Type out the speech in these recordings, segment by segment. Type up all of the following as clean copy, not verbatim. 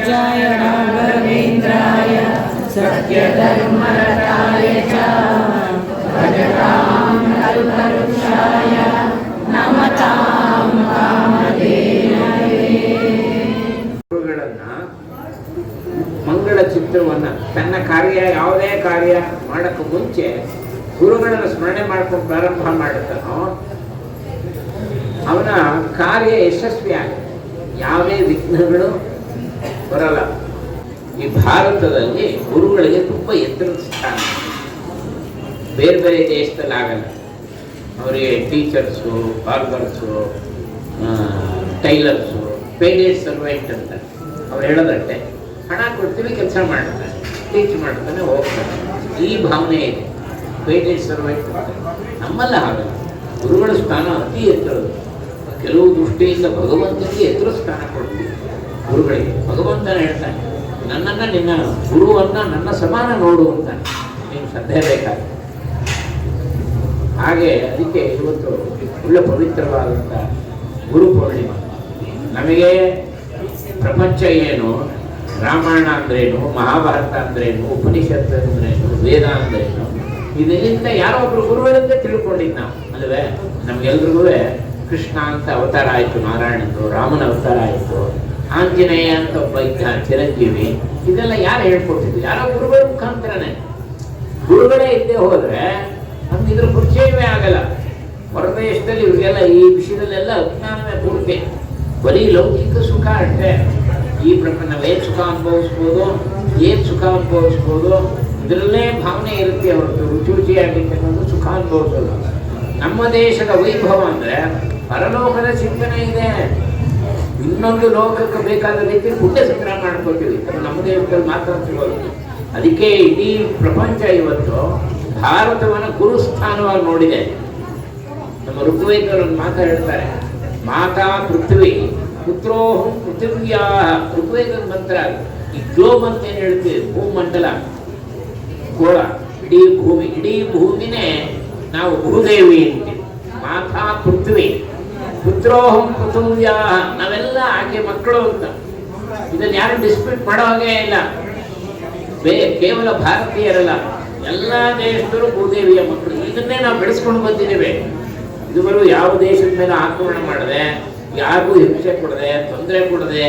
जय राघवेन्द्राय सत्यधर्मरताय च भजतां कल्पवृक्षाय नमतां कामधेनवे. ಮಂಗಳ ಚಿತ್ರವನ್ನು ತನ್ನ ಕಾರ್ಯ ಯಾವುದೇ ಕಾರ್ಯ ಮಾಡೋಕ್ಕೆ ಮುಂಚೆ ಗುರುಗಳನ್ನು ಸ್ಮರಣೆ ಮಾಡ್ಕೊಂಡು ಪ್ರಾರಂಭ ಮಾಡುತ್ತಾನೋ ಅವನ ಕಾರ್ಯ ಯಶಸ್ವಿಯಾಗಿ ಯಾವುದೇ ವಿಘ್ನಗಳು ಬರಲ್ಲ. ಈ ಭಾರತದಲ್ಲಿ ಗುರುಗಳಿಗೆ ತುಂಬ ಎತ್ತರದ ಸ್ಥಾನ, ಬೇರೆ ಬೇರೆ ದೇಶದಲ್ಲಿ ಆಗಲ್ಲ. ಅವರಿಗೆ ಟೀಚರ್ಸು, ಬಾರ್ಬರ್ಸು, ಟೈಲರ್ಸು, ಪೇಡೆಡ್ ಸರ್ವೆಂಟ್ ಅಂತ ಅವ್ರು ಹೇಳೋದಟ್ಟೆ, ಹಣ ಕೊಡ್ತೀವಿ ಕೆಲಸ ಮಾಡ್ತಾರೆ, ಟೀಚ್ ಮಾಡ್ತಾನೆ ಹೋಗ್ತಾನೆ. ಈ ಭಾವನೆ ಇದೆ, ಪೇಡೆಡ್ ಸರ್ವೆಂಟ್ ಅಂತ. ನಮ್ಮಲ್ಲ ಹಾಗಲ್ಲ, ಗುರುಗಳ ಸ್ಥಾನ ಅತಿ ಎತ್ತರದು. ಕೆಲವು ದೃಷ್ಟಿಯಿಂದ ಭಗವಂತನಿಗೆ ಎತ್ತರ ಸ್ಥಾನ ಕೊಡ್ತೀವಿ ಗುರುಗಳಿಗೆ. ಭಗವಂತನ ಹೇಳ್ತಾನೆ, ನನ್ನನ್ನು ನಿನ್ನ ಗುರುವನ್ನು ನನ್ನ ಸಮಾನ ನೋಡು ಅಂತಾನೆ. ನೀನು ಶ್ರದ್ಧೆ ಬೇಕಾಗ ಹಾಗೆ. ಅದಕ್ಕೆ ಇವತ್ತು ಒಳ್ಳೆ ಪವಿತ್ರವಾದಂಥ ಗುರು ಪೂರ್ಣಿಮಾ. ನಮಗೆ ಪ್ರಪಂಚ ಏನು, ರಾಮಾಯಣ ಅಂದ್ರೇನು, ಮಹಾಭಾರತ ಅಂದ್ರೇನು, ಉಪನಿಷತ್ತು ಅಂದ್ರೇನು, ವೇದ ಅಂದ್ರೇನು, ಇದರಿಂದ ಯಾರೋ ಒಬ್ರು ಗುರುಗಳಿಂದ ತಿಳ್ಕೊಂಡಿದ್ದು ನಾವು ಅಲ್ವೇ. ನಮ್ಗೆಲ್ರಿಗೂ ಕೃಷ್ಣ ಅಂತ ಅವತಾರ ಆಯಿತು ನಾರಾಯಣಂದು, ರಾಮನ ಅವತಾರ ಆಯಿತು, ಆಂಜನೇಯ ಅಂತ ಒಬ್ಬ ಇದ್ದ ಚಿರಂಜೀವಿ. ಇದೆಲ್ಲ ಯಾರು ಹೇಳ್ಕೊಟ್ಟಿದ್ರು? ಯಾರೋ ಗುರುಗಳ ಮುಖಾಂತರನೇ. ಗುರುಗಳೇ ಇದ್ದೇ ಹೋದ್ರೆ ನಮ್ಗೆ ಇದ್ರ ಪರಿಚಯವೇ ಆಗಲ್ಲ. ಹೊರದೇಶದಲ್ಲಿ ಇವರಿಗೆಲ್ಲ ಈ ವಿಷಯದಲ್ಲೆಲ್ಲ ಅಜ್ಞಾನವೇ ಪೂರ್ತಿ. ಬರೀ ಲೌಕಿಕ ಸುಖ ಅಷ್ಟೇ. ಈ ಪ್ರಪಂಚ ನಾವೇನು ಸುಖ ಅನುಭವಿಸ್ಬೋದು, ಏನು ಸುಖ ಅನುಭವಿಸ್ಬೋದು, ಇದರಲ್ಲೇ ಭಾವನೆ ಇರುತ್ತೆ ಹೊರತು ರುಚಿ ರುಚಿಯಾಗಿರ್ತಕ್ಕಂಥ ಸುಖ ಅನುಭವಿಸೋದು. ನಮ್ಮ ದೇಶದ ವೈಭವ ಅಂದರೆ ಪರಲೋಕದ ಚಿಂತನೆ ಇದೆ. ಇನ್ನೊಂದು ಲೋಕಕ್ಕೆ ಬೇಕಾದ ರೀತಿ ಪುಣ್ಯ ಸಂಗ್ರಹ ಮಾಡ್ಕೊಳ್ತೀವಿ, ಅದು ನಮ್ಮ ದೇಶದಲ್ಲಿ ಮಾತ್ರ ಸಿಗೋದು. ಅದಕ್ಕೆ ಇಡೀ ಪ್ರಪಂಚ ಇವತ್ತು ಭಾರತವನ್ನು ಗುರುಸ್ಥಾನವಾಗಿ ನೋಡಿದೆ. ನಮ್ಮ ಋಗ್ವೇದರನ್ನು ಮಾತಾ ಹೇಳ್ತಾರೆ, ಮಾತಾ ಪೃಥ್ವಿ ಪುತ್ರೋಹಂ ಪೃಥಿವ್ಯಾ. ಋಗ್ವೇದದ ಮಂತ್ರ. ಈ ಗ್ಲೋಬ್ ಅಂತ ಏನು ಹೇಳ್ತೀವಿ, ಭೂಮಂಡಲ, ಗೋಳ, ಇಡೀ ಭೂಮಿನೇ ನಾವು ಭೂದೇವಿ ಅಂತೀವಿ. ಮಾತಾ ಪೃಥ್ವಿ ಪುತ್ರೋಹಂ ಪೃಥಿವ್ಯಾ, ನಾವೆಲ್ಲ ಆಕೆ ಮಕ್ಕಳು ಅಂತ. ಇದನ್ನು ಯಾರು ಡಿಸ್ಪ್ಯೂಟ್ ಮಾಡೋ ಹಾಗೆ ಇಲ್ಲ. ಕೇವಲ ಭಾರತೀಯರಲ್ಲ, ಎಲ್ಲ ದೇಶದವರು ಭೂದೇವಿಯ ಮಕ್ಕಳು. ಇದನ್ನೇ ನಾವು ಬೆಳೆಸ್ಕೊಂಡು ಬಂದಿದ್ದೇವೆ. ಇದುವರೆಗೂ ಯಾವ ದೇಶದ ಮೇಲೆ ಆಕ್ರಮಣ ಮಾಡದೆ, ಯಾರಿಗೂ ಹಿಂಸೆ ಕೊಡದೆ, ತೊಂದರೆ ಕೊಡದೆ,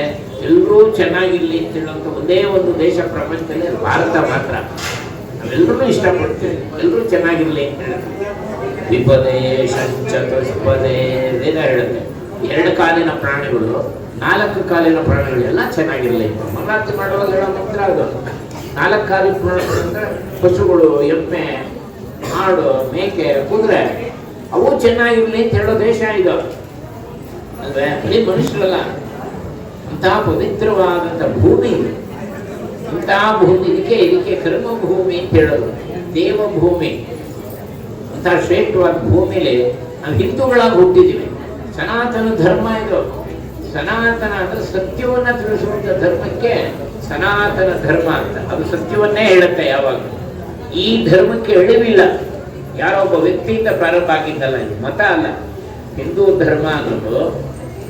ಎಲ್ಲರೂ ಚೆನ್ನಾಗಿರ್ಲಿ ಅಂತ ಹೇಳುವಂಥ ಒಂದೇ ಒಂದು ದೇಶ ಪ್ರಪಂಚದಲ್ಲಿ ಭಾರತ ಮಾತ್ರ. ನಾವೆಲ್ಲರೂ ಇಷ್ಟಪಡ್ತೇವೆ, ಎಲ್ಲರೂ ಚೆನ್ನಾಗಿರ್ಲಿ ಅಂತ ಹೇಳ್ತೀವಿ. ವಿಪದೇ ಚತುಷ್ಪದೇ ವೇದ ಹೇಳುತ್ತೆ. 2 ಕಾಲಿನ ಪ್ರಾಣಿಗಳು, 4 ಕಾಲಿನ ಪ್ರಾಣಿಗಳು ಎಲ್ಲ ಚೆನ್ನಾಗಿರ್ಲಿ. ಮಂಗಳಾರತಿ ಮಾಡುವಾಗ ಹೇಳೋ ಮಂತ್ರ ಅದು. 4 ಕಾಲಿನ ಪ್ರಾಣಿಗಳು ಅಂದರೆ ಪಶುಗಳು, ಎಮ್ಮೆ, ಆಡು, ಮೇಕೆ, ಕುದುರೆ, ಅವು ಚೆನ್ನಾಗಿರ್ಲಿ ಅಂತ ಹೇಳೋ ದೇಶ ಇದು ಅಲ್ವೇ. ಬರೀ ಮನುಷ್ಯರಲ್ಲ, ಅಂತಹ ಪವಿತ್ರವಾದಂಥ ಭೂಮಿ, ಇಂತಹ ಭೂಮಿ. ಇದಕ್ಕೆ ಕರ್ಮಭೂಮಿ ಅಂತ ಹೇಳೋದು, ದೇವಭೂಮಿ. ಅಂತಹ ಶ್ರೇಷ್ಠವಾದ ಭೂಮಿಲಿ ನಾವು ಹಿಂದೂಗಳಾಗಿ ಹುಟ್ಟಿದ್ದೀವಿ. ಸನಾತನ ಧರ್ಮ ಇದು. ಸನಾತನ ಅಂದರೆ ಸತ್ಯವನ್ನು ತಿಳಿಸುವಂಥ ಧರ್ಮಕ್ಕೆ ಸನಾತನ ಧರ್ಮ ಅಂತ. ಅದು ಸತ್ಯವನ್ನೇ ಹೇಳುತ್ತೆ ಯಾವಾಗ. ಈ ಧರ್ಮಕ್ಕೆ ಎಳಿವಿಲ್ಲ. ಯಾರೋ ಒಬ್ಬ ವ್ಯಕ್ತಿಯಿಂದ ಪ್ರಾರಂಭ ಆಗಿದ್ದಲ್ಲ, ಇದು ಮತ ಅಲ್ಲ. ಹಿಂದೂ ಧರ್ಮ ಅನ್ನೋದು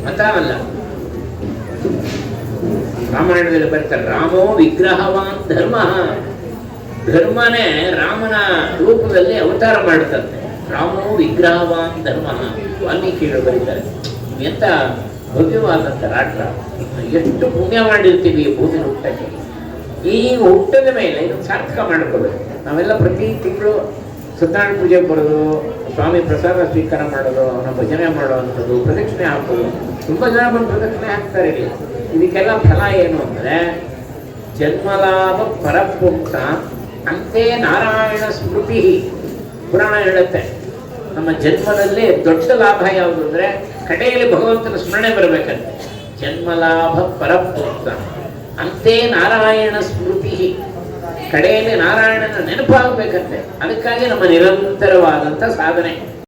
ಮತ ಅಲ್ಲ. ರಾಮಾಯಣದಲ್ಲಿ ಬರ್ತಾರೆ, ರಾಮೋ ವಿಗ್ರಹವಾನ್ ಧರ್ಮ. ಧರ್ಮನೇ ರಾಮನ ರೂಪದಲ್ಲಿ ಅವತಾರ ಮಾಡುತ್ತಂತೆ. ರಾಮೋ ವಿಗ್ರಹವಾನ್ ಧರ್ಮ. ವಾಲ್ಮೀಕಿಗಳು ಬರೀತಾರೆ. ಎಂತ ಭವ್ಯವಾದಂಥ ರಾಷ್ಟ್ರ, ಎಷ್ಟು ಪುಣ್ಯ ಮಾಡಿರ್ತೀವಿ ಈ ಭೂಮಿ ಹುಟ್ಟಕ್ಕೆ. ಈ ಹುಟ್ಟದ ಮೇಲೆ ಇದನ್ನು ಸಾರ್ಥಕ ಮಾಡ್ಕೋಬೇಕು. ನಾವೆಲ್ಲ ಪ್ರತಿ ತಿಂಗಳು ಸತ್ಯನಾರಾಯಣ ಪೂಜೆಗೆ ಬರೋದು, ಸ್ವಾಮಿ ಪ್ರಸಾದ ಸ್ವೀಕಾರ ಮಾಡೋದು, ಅವನ ಭಜನೆ ಮಾಡೋವಂಥದ್ದು, ಪ್ರದಕ್ಷಿಣೆ ಹಾಕೋದು. ತುಂಬ ಜನ ಬಂದು ಪ್ರದಕ್ಷಿಣೆ ಹಾಕ್ತಾರೆ. ಇದಕ್ಕೆಲ್ಲ ಫಲ ಏನು ಅಂದರೆ ಜನ್ಮಲಾಭ ಪರಪುಂಸ ಅಂತೆ ನಾರಾಯಣ ಸ್ಮೃತಿ. ಪುರಾಣ ಹೇಳುತ್ತೆ, ನಮ್ಮ ಜನ್ಮದಲ್ಲಿ ದೊಡ್ಡ ಲಾಭ ಯಾವುದು ಅಂದರೆ ಕಡೆಯಲ್ಲಿ ಭಗವಂತನ ಸ್ಮರಣೆ ಬರಬೇಕಂತೆ. ಜನ್ಮಲಾಭ ಪರಪುಂಸ ಅಂತೆ ನಾರಾಯಣ ಸ್ಮೃತಿ. ಕಡೆಯಲ್ಲಿ ನಾರಾಯಣನ ನೆನಪಾಗಬೇಕಂತೆ. ಅದಕ್ಕಾಗಿ ನಮ್ಮ ನಿರಂತರವಾದಂಥ ಸಾಧನೆ.